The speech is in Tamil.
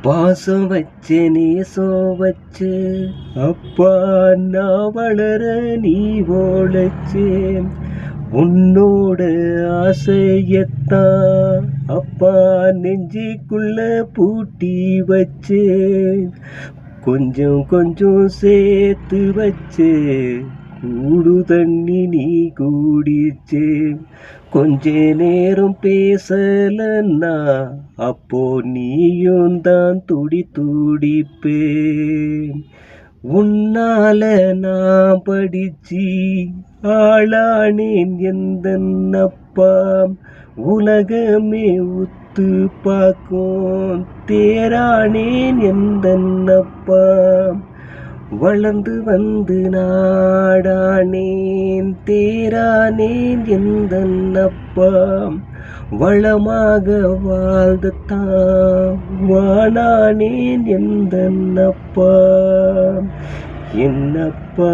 பாசம் வச்சு நேசம் வச்சு அப்பா நான் வளர நீ ஓழைச்சு உன்னோட ஆசையத்தான் அப்பா நெஞ்சிக்குள்ள பூட்டி வச்சு கொஞ்சம் கொஞ்சம் சேர்த்து வச்சு கூடு தண்ணி நீ கூடிச்சே கொஞ்ச நேரம் பேசலன்னா அப்போ நீயும் தான் துடிப்பேன். உன்னால நான் படிச்சு ஆளானேன் எந்தன்னப்பா உலகமே உத்து பார்க்கும் தேரானேன் எந்தன்னப்பா வளர்ந்து வந்து நாடானேன் தேரானேன் எந்தன்னப்பா வளமாக வாழ்ந்தான் வானானேன் எந்தன்னப்பா என்னப்பா